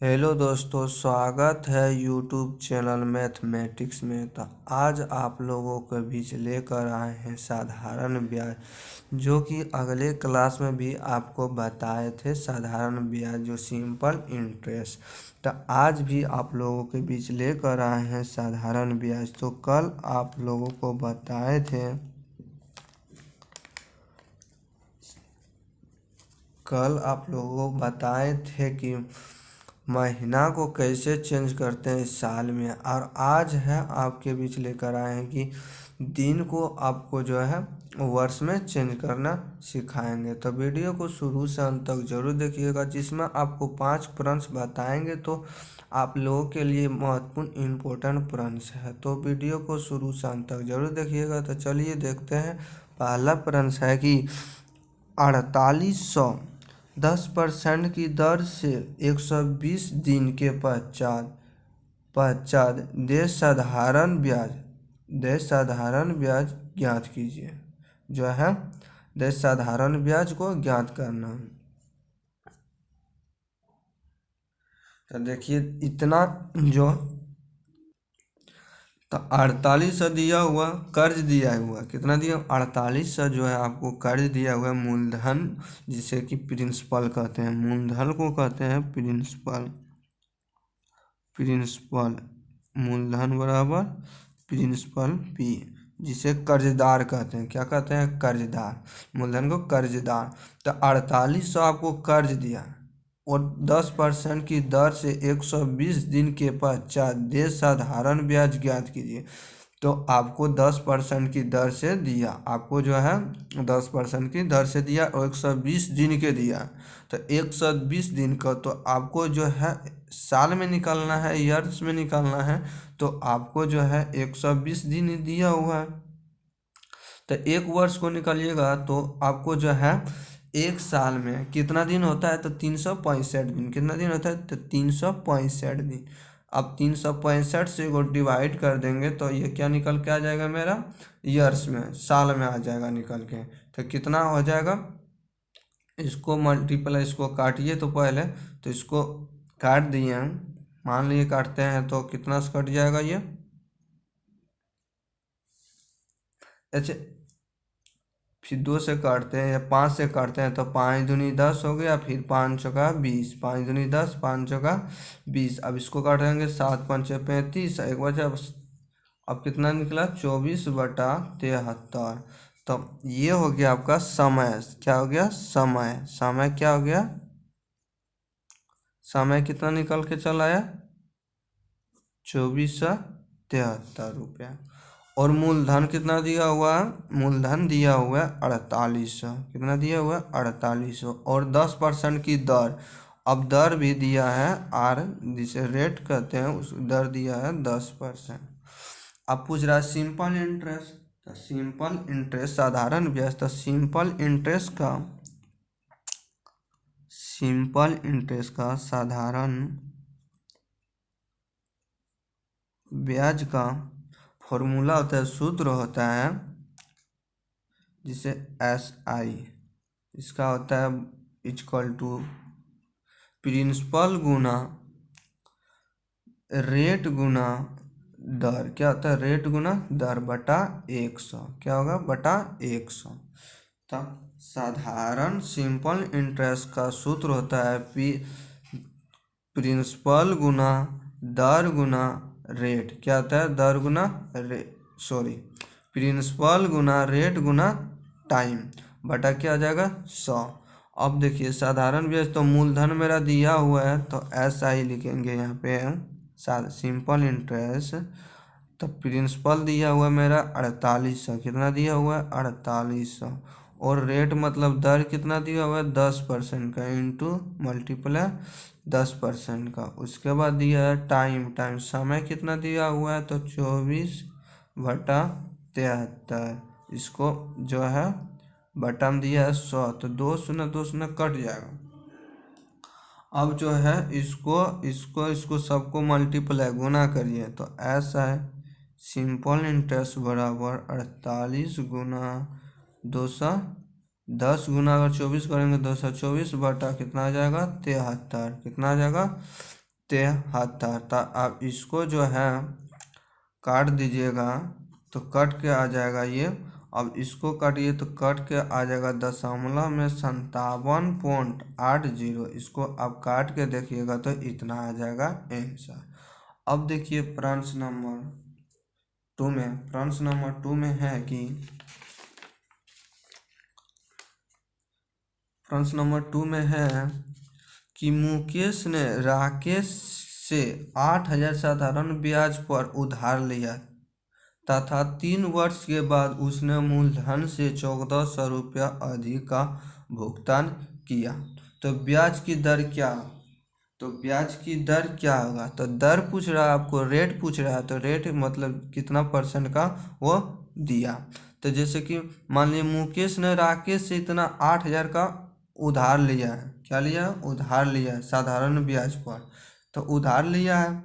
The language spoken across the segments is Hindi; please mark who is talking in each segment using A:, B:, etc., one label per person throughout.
A: हेलो दोस्तों, स्वागत है यूट्यूब चैनल मैथमेटिक्स में। तो आज आप लोगों के बीच लेकर आए हैं साधारण ब्याज, जो कि अगले क्लास में भी आपको बताए थे। साधारण ब्याज जो सिंपल इंटरेस्ट, तो आज भी आप लोगों के बीच लेकर आए हैं साधारण ब्याज। तो कल आप लोगों को बताए थे कि महीना को कैसे चेंज करते हैं साल में, और आज है आपके बीच लेकर आए हैं कि दिन को आपको जो है वर्ष में चेंज करना सिखाएंगे। तो वीडियो को शुरू से अंत तक जरूर देखिएगा, जिसमें आपको 5 प्रश्न बताएंगे। तो आप लोगों के लिए महत्वपूर्ण इम्पोर्टेंट प्रश्न है, तो वीडियो को शुरू से अंत तक जरूर देखिएगा। तो चलिए देखते हैं। पहला प्रश्न है कि 4810% की दर से 120 दिन के पश्चात देश साधारण ब्याज ज्ञात कीजिए। जो है देश साधारण ब्याज को ज्ञात करना है। तो देखिए इतना जो तो 4800 दिया हुआ, कर्ज दिया हुआ कितना दिया, 4800 जो है आपको कर्ज दिया हुआ है मूलधन, जिसे कि प्रिंसिपल कहते हैं। मूलधन को कहते हैं प्रिंसिपल मूलधन बराबर प्रिंसिपल पी, जिसे कर्जदार कहते हैं। क्या कहते हैं? कर्जदार। मूलधन को कर्जदार। तो 4800 आपको कर्ज दिया और 10% की दर से 120 दिन के पश्चात देश साधारण ब्याज ज्ञात कीजिए। तो आपको 10% की दर से दिया, आपको जो है 10% की दर से दिया और 120 दिन के दिया। तो 120 दिन का तो आपको जो है साल में निकालना है, ईयर्स में निकालना है। तो आपको जो है 120 दिन दिया हुआ है। तो एक वर्ष को निकालिएगा तो आपको जो है एक साल में कितना दिन होता है, तो 365 दिन। कितना दिन होता है? तो 365 दिन। अब 365 से को डिवाइड कर देंगे तो ये क्या निकल के आ जाएगा मेरा, ईयर्स में, साल में आ जाएगा निकल के। तो कितना हो जाएगा, इसको मल्टीप्लाई, इसको काटिए। तो पहले तो इसको काट दिए हम, मान लीजिए काटते हैं तो कितना से कट जाएगा ये। अच्छा, फिर 2 से काटते हैं या 5 से काटते हैं तो 5 दूनी 10 हो गया, फिर 5 चौका 20, 5 दूनी 10, 5 चौका 20। अब इसको काटेंगे 7 5 35, एक बचा। अब कितना निकला, 24/73। तो ये हो गया आपका समय। क्या हो गया? समय क्या हो गया? समय कितना निकल के चला आया, 2473 रुपया। और मूलधन कितना दिया हुआ है? मूलधन दिया हुआ है 4800। कितना दिया हुआ है? 4800। और 10% की दर, अब दर भी दिया है आर, जिसे रेट कहते हैं, उस दर दिया है 10%। अब पूछ रहा है सिंपल इंटरेस्ट। तो सिंपल इंटरेस्ट साधारण ब्याज, तो सिंपल इंटरेस्ट का साधारण ब्याज का फॉर्मूला होता है, सूत्र होता है, जिसे SI, इसका होता है इक्वल टू प्रिंसिपल गुना रेट गुना दर। क्या होता है? रेट गुना दर बटा 100। क्या होगा? बटा 100। तब साधारण सिंपल इंटरेस्ट का सूत्र होता है प्रिंसिपल गुना दर गुना रेट। क्या होता है? दर गुना प्रिंसिपल गुना रेट गुना टाइम बटा क्या आ जाएगा, 100। अब देखिए साधारण ब्याज, तो मूलधन मेरा दिया हुआ है तो SI लिखेंगे यहाँ पे सिंपल इंटरेस्ट। तो प्रिंसिपल दिया हुआ है मेरा 4800। कितना दिया हुआ है? 4800। और रेट मतलब दर कितना दिया हुआ है, 10% का, इंटू मल्टीप्लाई 10% का। उसके बाद दिया है टाइम समय कितना दिया हुआ है, तो 24/73। इसको जो है बटन दिया है 100, तो 2 शून्य 2 शून्य कट जाएगा। अब जो है इसको सबको मल्टीप्लाई गुना करिए, तो ऐसा है सिंपल इंटरेस्ट बराबर 48 गुना 200, 10 गुना अगर 24 करेंगे 224 बटा कितना आ जाएगा, 73। कितना आ जाएगा? 73। तो आप इसको जो है काट दीजिएगा तो कट के आ जाएगा ये। अब इसको काटिए तो कट के आ जाएगा 57.80। इसको आप काट के देखिएगा तो इतना आ जाएगा आंसर। अब देखिए प्रश्न नंबर 2 में है कि प्रश्न नंबर 2 में है कि मुकेश ने राकेश से 8,000 साधारण ब्याज पर उधार लिया तथा 3 वर्ष के बाद उसने मूलधन से 1,400 रुपया अधिक का भुगतान किया। तो ब्याज की दर क्या होगा? तो दर पूछ रहा है आपको, रेट पूछ रहा है। तो रेट मतलब कितना परसेंट का वो दिया। तो जैसे कि मान लीजिए मुकेश ने राकेश से इतना 8,000 का उधार लिया है। क्या लिया? उधार लिया है साधारण ब्याज पर। तो उधार लिया है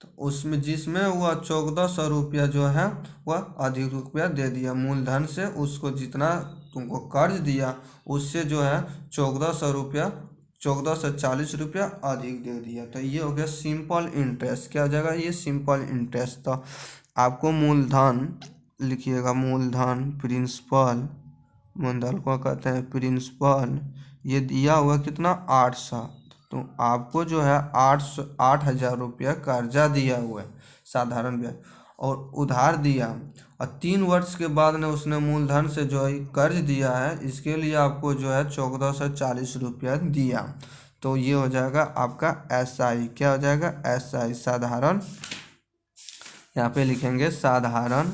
A: तो उसमें जिसमें वह 1,400 रुपया जो है वह अधिक रुपया दे दिया मूलधन से। उसको जितना तुमको कर्ज दिया उससे जो है 1,400 रुपया 1,440 रुपया अधिक दे दिया। तो ये हो गया सिंपल इंटरेस्ट। क्या हो जाएगा? ये सिंपल इंटरेस्ट। तो आपको मूलधन लिखिएगा, मूलधन प्रिंसिपल, मूलधन को कहते हैं प्रिंसिपल। ये दिया हुआ कितना? 800। तो आपको जो है 8,000 रुपया कर्जा दिया हुआ है साधारण ब्याज और उधार दिया, और 3 वर्ष के बाद ने उसने मूलधन से जो है कर्ज दिया है, इसके लिए आपको जो है 1,440 रुपया दिया। तो ये हो जाएगा आपका SI। क्या हो जाएगा? SI साधारण। यहाँ पे लिखेंगे साधारण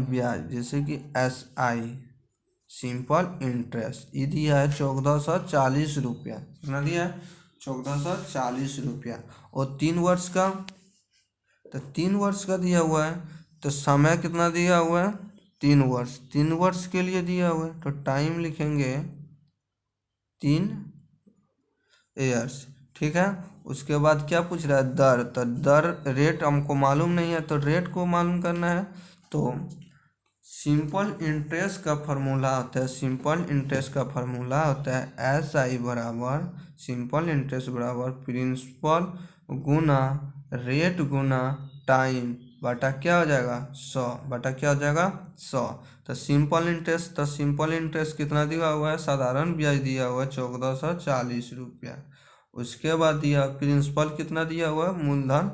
A: ब्याज, जैसे कि SI सिंपल इंटरेस्ट। ये दिया है 1,440 रुपया। कितना दिया है? 1,440 रुपया। और 3 वर्ष का, तो 3 वर्ष का दिया हुआ है। तो समय कितना दिया हुआ है? 3 वर्ष। 3 वर्ष के लिए दिया हुआ है तो टाइम लिखेंगे 3 ईयर्स। ठीक है। उसके बाद क्या पूछ रहा है? दर। तो दर, रेट हमको मालूम नहीं है तो रेट को मालूम करना है। तो सिंपल इंटरेस्ट का फार्मूला होता है, सिंपल इंटरेस्ट का फार्मूला होता है SI बराबर, सिंपल इंटरेस्ट बराबर प्रिंसिपल गुना रेट गुना टाइम बटा क्या हो जाएगा? 100 बटा क्या हो जाएगा? 100। तो सिंपल इंटरेस्ट कितना दिया हुआ है? साधारण ब्याज दिया हुआ है 1,440 रुपया। उसके बाद दिया प्रिंसिपल कितना दिया हुआ है? मूलधन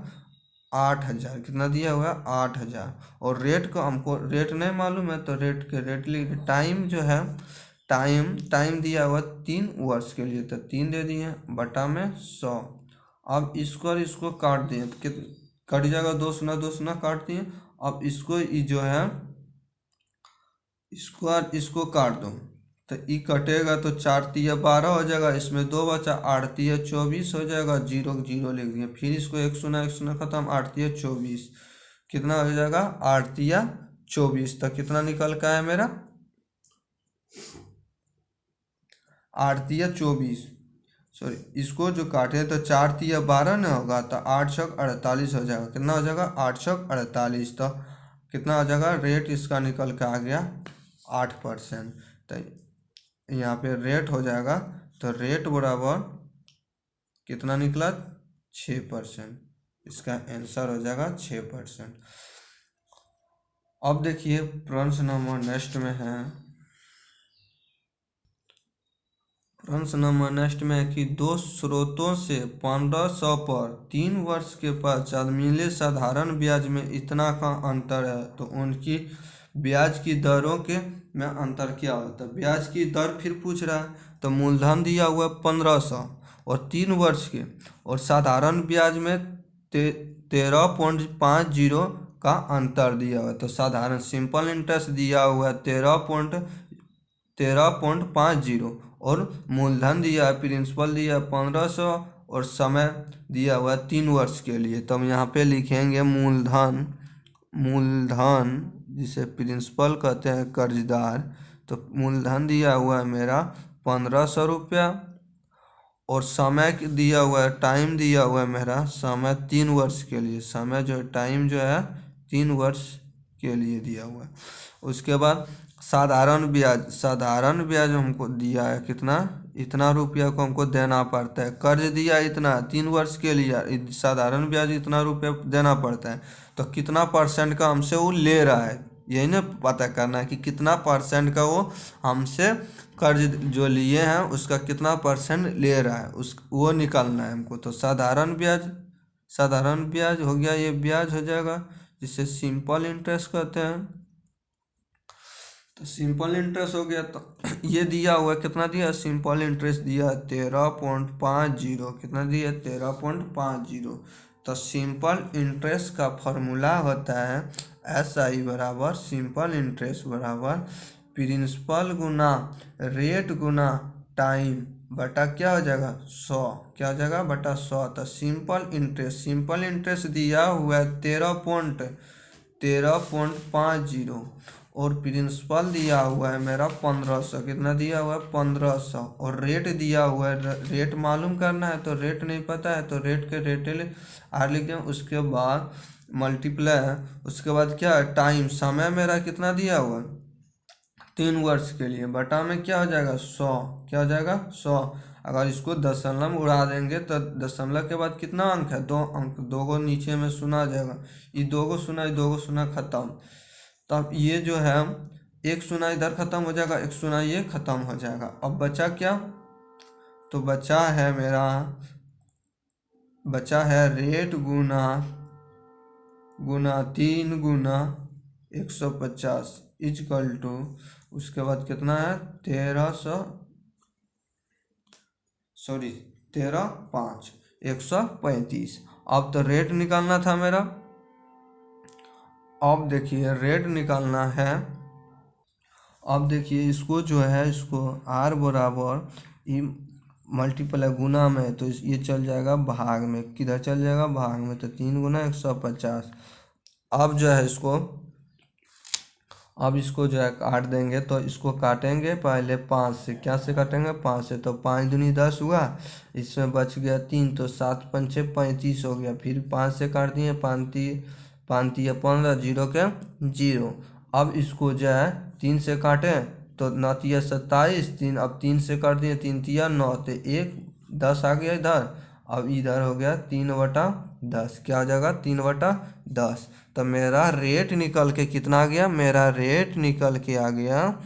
A: 8,000। कितना दिया हुआ है? 8,000। और रेट को हमको रेट नहीं मालूम है तो रेट लिख। टाइम जो है टाइम दिया हुआ 3 वर्ष के लिए तो 3 दे दिए बटा में 100। अब इसको और इसको काट दिए तो कट जाएगा, 2 सुना काट दिए। अब इसको जो है इसको और इसको काट दो तो ई कटेगा तो 4 तिया 12 हो जाएगा। इसमें 2 बचा, 8 तिया 24 हो जाएगा। 0 0 लिख दिए। फिर इसको 1 सुना खत्म, 8 तिया 24। कितना हो जाएगा? 8 तिया 24। तो कितना निकल का है मेरा? 8 तिया 24। सॉरी, इसको जो काटे तो 4 तिया 12 न होगा तो 8 छक 48 हो जाएगा। कितना हो जाएगा? 8 छक 48। तो कितना हो जाएगा? रेट इसका निकल के आ गया 8%। तो यहाँ पे रेट हो जाएगा तो रेट बराबर कितना निकला? 6%। इसका आंसर हो जाएगा 6%। अब देखिए प्रश्न नंबर नेक्स्ट में है, प्रश्न नंबर नेक्स्ट में है कि 2 स्रोतों से 1,500 पर 3 वर्ष के पश्चात मिले साधारण ब्याज में इतना का अंतर है तो उनकी ब्याज की दरों के में अंतर क्या होता है? ब्याज की दर फिर पूछ रहा है। तो मूलधन दिया हुआ 1,500 और 3 वर्ष के, और साधारण ब्याज में 13.50 का अंतर दिया हुआ है। तो साधारण सिंपल इंटरेस्ट दिया हुआ है 13.50 और मूलधन दिया है, प्रिंसिपल दिया है 1,500 और समय दिया हुआ है 3 वर्ष के लिए। तो हम यहाँ पे लिखेंगे मूलधन जिसे प्रिंसिपल कहते हैं कर्जदार। तो मूलधन दिया हुआ है मेरा 1,500 रुपया और समय दिया हुआ है, टाइम दिया हुआ है मेरा समय 3 वर्ष के लिए। समय जो टाइम जो है 3 वर्ष के लिए दिया हुआ है। उसके बाद साधारण ब्याज हमको दिया है कितना, इतना रुपया को हमको देना पड़ता है। कर्ज दिया इतना 3 वर्ष के लिए, साधारण ब्याज इतना रुपया देना पड़ता है, तो कितना परसेंट का हमसे वो ले रहा है, यही ना पता करना है कि कितना परसेंट का वो हमसे कर्ज जो लिए हैं उसका कितना परसेंट ले रहा है, उस वो निकालना है हमको। तो साधारण ब्याज हो गया, ये ब्याज हो जाएगा जिसे सिंपल इंटरेस्ट कहते हैं। तो सिंपल इंटरेस्ट हो गया। तो ये दिया हुआ है, कितना दिया, सिंपल इंटरेस्ट दिया 13.50, कितना दिया 13.50। तो सिंपल इंटरेस्ट का फॉर्मूला होता है SI बराबर सिंपल इंटरेस्ट बराबर प्रिंसिपल गुना रेट गुना टाइम बटा क्या हो जाएगा 100, क्या हो जाएगा बटा 100। तो सिंपल इंटरेस्ट दिया हुआ है 13.50 और प्रिंसिपल दिया हुआ है मेरा 1500, कितना दिया हुआ है 1500। और रेट दिया हुआ है, रेट मालूम करना है तो रेट नहीं पता है तो रेट के रेट आर लिख दें। उसके बाद मल्टीप्लाई है, उसके बाद क्या है टाइम, समय मेरा कितना दिया हुआ है 3 वर्ष के लिए, बटा में क्या हो जाएगा 100, क्या हो जाएगा 100। अगर इसको दशमलव में उड़ा देंगे तो दशमलव के बाद कितना अंक है 2 अंक, 2 को नीचे में सुना जाएगा, ये 2 को सुना खत्म। तब ये जो है 1 सुना इधर खत्म हो जाएगा, 1 सुना ये खत्म हो जाएगा। अब बचा क्या, तो बचा है रेट गुना 3 गुना 150 इजकल टू, उसके बाद कितना है 13.5 135। अब तो रेट निकालना था मेरा। अब देखिए रेट निकालना है, अब देखिए इसको जो है इसको R बराबर ई मल्टीप्लाई गुना में, तो ये चल जाएगा भाग में, किधर चल जाएगा भाग में, तो 3 गुना 150। अब जो है इसको जो है काट देंगे, तो इसको काटेंगे पहले 5 से, क्या से काटेंगे 5 से, तो 5 दूनी 10 हुआ, इसमें बच गया 3, तो 7 पंचे 35 हो गया। फिर 5 से काट दिए, 5 तिया 15, 0 के 0। अब इसको जो है 3 से काटें तो 9 तिया 27, 3 अब 3 से काट दिए, 3 तिया 9, तो 1 10 आ गया इधर। अब इधर हो गया 3/10, क्या हो जाएगा 3/10। तो मेरा रेट निकल के कितना आ गया, मेरा रेट निकल के आ गया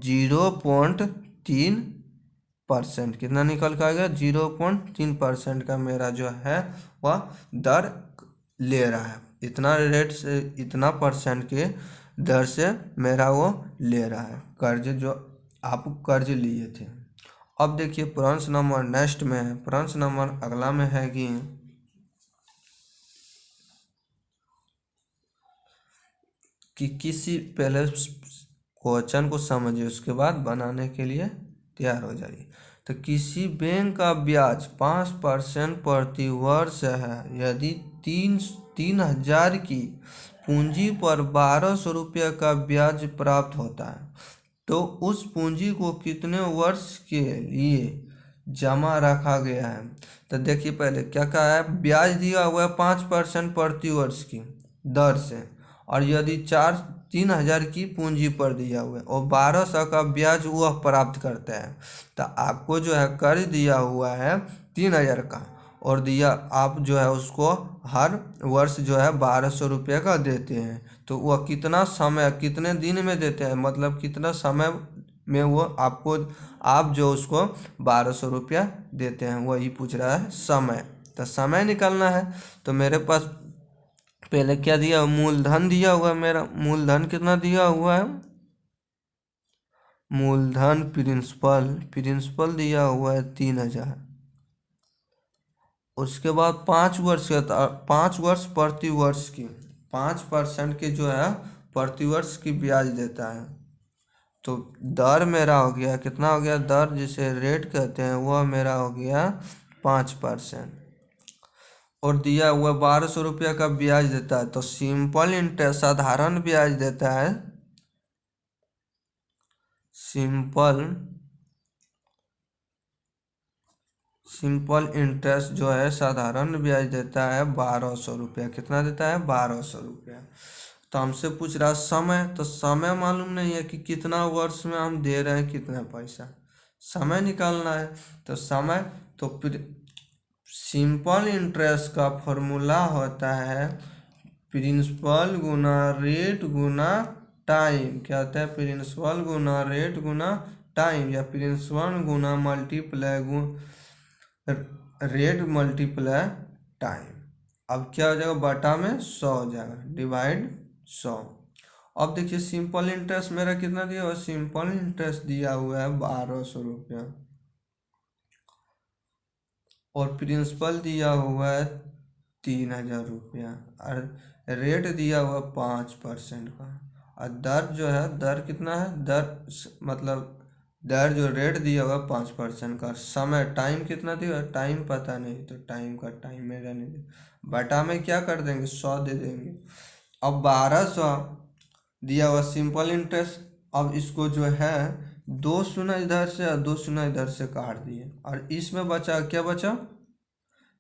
A: 0.3%। कितना निकल के आ गया 0.3% का मेरा जो है वह दर ले रहा है, इतना रेट से इतना परसेंट के दर से मेरा वो ले रहा है कर्ज जो आप कर्ज लिए थे। अब देखिए प्रश्न नंबर नेक्स्ट में है, प्रश्न नंबर अगला में है कि किसी पहले क्वेश्चन को समझिए उसके बाद बनाने के लिए तैयार हो जाइए। तो किसी बैंक का ब्याज 5% प्रति वर्ष है, यदि 3,000 की पूंजी पर 1200 रुपये का ब्याज प्राप्त होता है, तो उस पूंजी को कितने वर्ष के लिए जमा रखा गया है। तो देखिए पहले क्या कहा है, ब्याज दिया हुआ है 5% प्रति वर्ष की दर से, और यदि 3,000 की पूंजी पर दिया हुआ है और 1200 का ब्याज वह प्राप्त करता है, तो आपको जो है कर्ज दिया हुआ है 3,000 का, और दिया आप जो है उसको हर वर्ष जो है 1200 रुपये का देते हैं, तो वह कितना समय कितने दिन में देते हैं, मतलब कितना समय में वो आपको आप जो उसको 1200 रुपया देते हैं, वही पूछ रहा है समय। तो समय निकालना है, तो मेरे पास पहले क्या दिया, मूलधन दिया हुआ है, मेरा मूलधन कितना दिया हुआ है, मूलधन प्रिंसिपल दिया हुआ है 3,000। उसके बाद 5 वर्ष का 5 वर्ष प्रति वर्ष की 5% के जो है प्रति वर्ष की ब्याज देता है। तो दर मेरा हो गया कितना हो गया, दर जिसे रेट कहते हैं वह मेरा हो गया 5%, और दिया हुआ 1200 रुपया का ब्याज देता है। तो सिंपल इंटरेस्ट साधारण ब्याज देता है, सिंपल इंटरेस्ट जो है साधारण ब्याज देता है 1200 रुपया, कितना देता है 1200 रुपया। तो हमसे पूछ रहा है समय, तो समय मालूम नहीं है कि कितना वर्ष में हम दे रहे हैं कितना पैसा, समय निकालना है। तो समय, तो सिंपल इंटरेस्ट का फॉर्मूला होता है प्रिंसिपल गुना रेट गुना टाइम। क्या होता है? प्रिंसिपल गुना रेट गुना टाइम, या प्रिंसिपल गुना मल्टीप्लाई रेट मल्टीप्लाई टाइम। अब क्या हो जाएगा? बटा में 100 हो जाएगा, डिवाइड 100। अब देखिए सिंपल इंटरेस्ट मेरा कितना दिया हुआ है? सिंपल इंटरेस्ट दिया हुआ है 1200 रुपया, और प्रिंसिपल दिया हुआ है 3000 रुपया, और रेट दिया हुआ 5% का। और दर जो है, दर कितना है? दर मतलब दर जो रेट दिया हुआ 5% का। समय टाइम कितना दिया हुआ? टाइम पता नहीं, तो टाइम का टाइम मेरा नहीं दिया। बटा में क्या कर देंगे? 100 दे देंगे। अब 1200 दिया हुआ सिंपल इंटरेस्ट। अब इसको जो है 2 शून्य इधर से और 2 शून्य इधर से काट दिए, और इसमें बचा क्या? बचा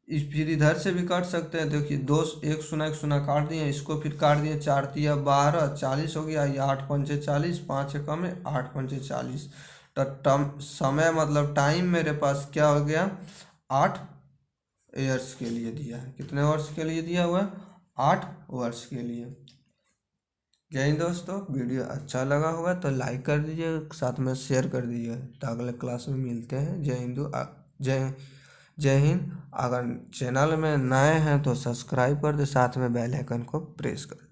A: इस, फिर इधर से भी काट सकते हैं। देखिए 2 1 शून्य काट दिए, इसको फिर काट दिए। 4 तिया 12, 40 हो गया। ये 8 पंचे 40, 5 एकम में 8 पंचे 40। तो समय मतलब टाइम मेरे पास क्या हो गया? 8 ईयर्स के लिए दिया है। कितने वर्ष के लिए दिया हुआ है? 8 वर्ष के लिए। जय हिंद दोस्तों, वीडियो अच्छा लगा होगा तो लाइक कर दीजिए, साथ में शेयर कर दीजिए। तो अगले क्लास में मिलते हैं। जय हिंदू, जय हिंद। अगर चैनल में नए हैं तो सब्सक्राइब कर दे, साथ में बेल आइकन को प्रेस कर।